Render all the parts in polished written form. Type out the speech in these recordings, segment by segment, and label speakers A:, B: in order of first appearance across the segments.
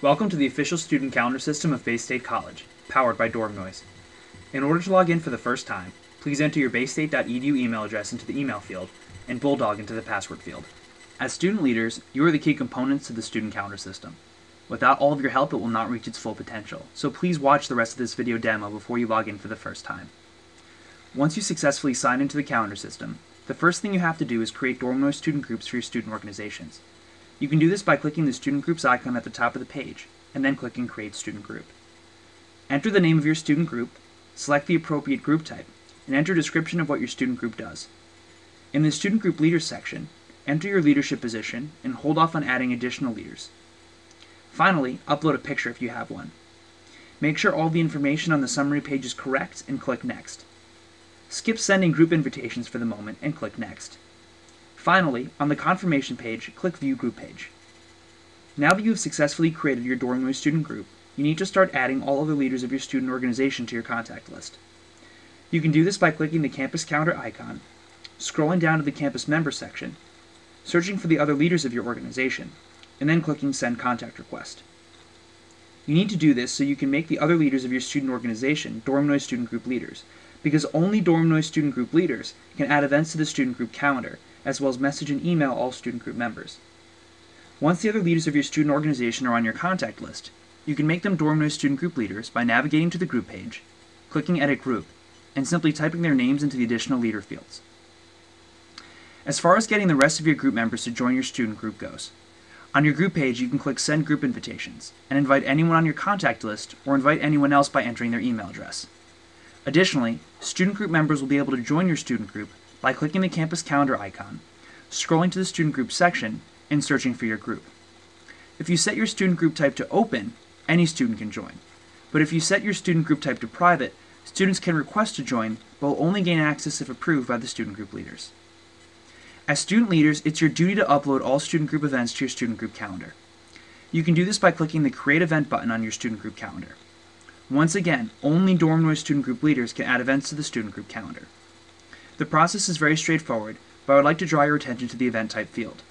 A: Welcome to the official student calendar system of Bay State College, powered by DormNoise. In order to log in for the first time, please enter your baystate.edu email address into the email field and Bulldog into the password field. As student leaders, you are the key components to the student calendar system. Without all of your help, it will not reach its full potential, so please watch the rest of this video demo before you log in for the first time. Once you successfully sign into the calendar system, the first thing you have to do is create DormNoise student groups for your student organizations. You can do this by clicking the student groups icon at the top of the page, and then clicking Create Student Group. Enter the name of your student group, select the appropriate group type, and enter a description of what your student group does. In the Student Group Leaders section, enter your leadership position and hold off on adding additional leaders. Finally, upload a picture if you have one. Make sure all the information on the summary page is correct and click Next. Skip sending group invitations for the moment and click Next. Finally, on the confirmation page, click View Group Page. Now that you have successfully created your DormNoise student group, you need to start adding all other leaders of your student organization to your contact list. You can do this by clicking the campus calendar icon, scrolling down to the campus member section, searching for the other leaders of your organization, and then clicking Send Contact Request. You need to do this so you can make the other leaders of your student organization DormNoise student group leaders, because only DormNoise student group leaders can add events to the student group calendar, as well as message and email all student group members. Once the other leaders of your student organization are on your contact list, you can make them DormNoise student group leaders by navigating to the group page, clicking Edit Group, and simply typing their names into the additional leader fields. As far as getting the rest of your group members to join your student group goes, on your group page you can click Send Group Invitations and invite anyone on your contact list or invite anyone else by entering their email address. Additionally, student group members will be able to join your student group by clicking the campus calendar icon, scrolling to the student group section, and searching for your group. If you set your student group type to open, any student can join. But if you set your student group type to private, students can request to join, but will only gain access if approved by the student group leaders. As student leaders, it's your duty to upload all student group events to your student group calendar. You can do this by clicking the Create Event button on your student group calendar. Once again, only DormNoise student group leaders can add events to the student group calendar. The process is very straightforward, but I would like to draw your attention to the event type field.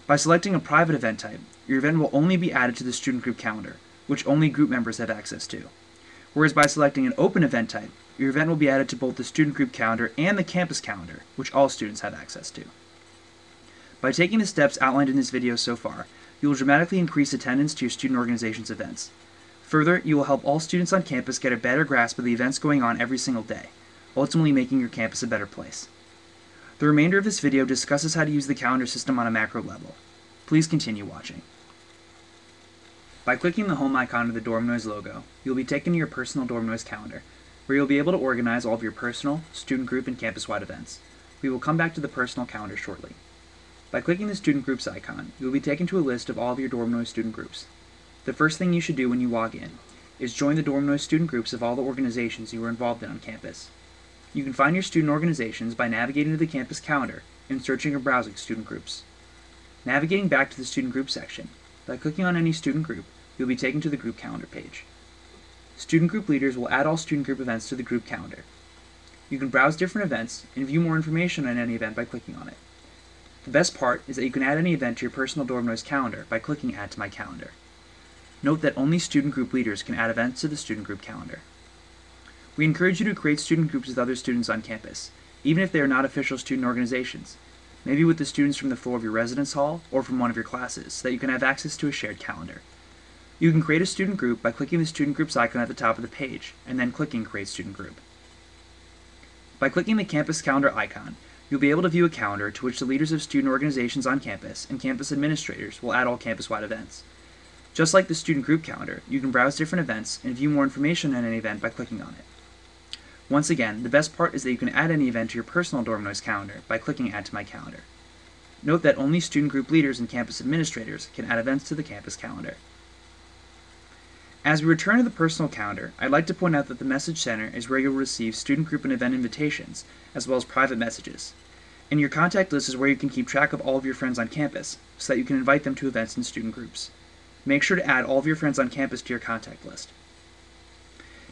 A: By selecting a private event type, your event will only be added to the student group calendar, which only group members have access to. Whereas by selecting an open event type, your event will be added to both the student group calendar and the campus calendar, which all students have access to. By taking the steps outlined in this video so far, you will dramatically increase attendance to your student organization's events. Further, you will help all students on campus get a better grasp of the events going on every single day, ultimately making your campus a better place. The remainder of this video discusses how to use the calendar system on a macro level. Please continue watching. By clicking the home icon of the DormNoise logo, you'll be taken to your personal DormNoise calendar, where you'll be able to organize all of your personal, student group, and campus-wide events. We will come back to the personal calendar shortly. By clicking the student groups icon, you'll be taken to a list of all of your DormNoise student groups. The first thing you should do when you log in is join the DormNoise student groups of all the organizations you are involved in on campus. You can find your student organizations by navigating to the campus calendar and searching or browsing student groups. Navigating back to the student group section, by clicking on any student group, you'll be taken to the group calendar page. Student group leaders will add all student group events to the group calendar. You can browse different events and view more information on any event by clicking on it. The best part is that you can add any event to your personal DormNoise calendar by clicking Add to My Calendar. Note that only student group leaders can add events to the student group calendar. We encourage you to create student groups with other students on campus, even if they are not official student organizations, maybe with the students from the floor of your residence hall or from one of your classes, so that you can have access to a shared calendar. You can create a student group by clicking the student groups icon at the top of the page, and then clicking Create Student Group. By clicking the campus calendar icon, you'll be able to view a calendar to which the leaders of student organizations on campus and campus administrators will add all campus-wide events. Just like the student group calendar, you can browse different events and view more information on any event by clicking on it. Once again, the best part is that you can add any event to your personal DormNoise calendar by clicking Add to My Calendar. Note that only student group leaders and campus administrators can add events to the campus calendar. As we return to the personal calendar, I'd like to point out that the Message Center is where you'll receive student group and event invitations, as well as private messages. And your contact list is where you can keep track of all of your friends on campus, so that you can invite them to events and student groups. Make sure to add all of your friends on campus to your contact list.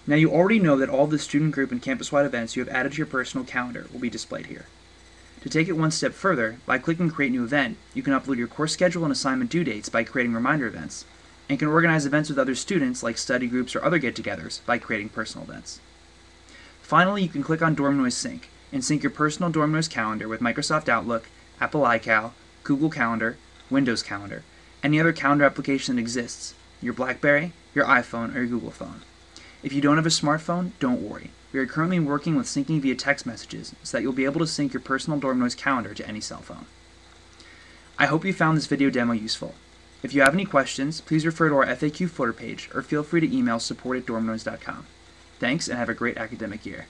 A: Now you already know that all of the student group and campus-wide events you have added to your personal calendar will be displayed here. To take it one step further, by clicking Create New Event, you can upload your course schedule and assignment due dates by creating reminder events, and can organize events with other students like study groups or other get-togethers by creating personal events. Finally, you can click on DormNoise Sync and sync your personal DormNoise calendar with Microsoft Outlook, Apple iCal, Google Calendar, Windows Calendar, any other calendar application that exists, your BlackBerry, your iPhone, or your Google phone. If you don't have a smartphone, don't worry. We are currently working with syncing via text messages so that you'll be able to sync your personal DormNoise calendar to any cell phone. I hope you found this video demo useful. If you have any questions, please refer to our FAQ footer page or feel free to email support@dormnoise.com. Thanks and have a great academic year.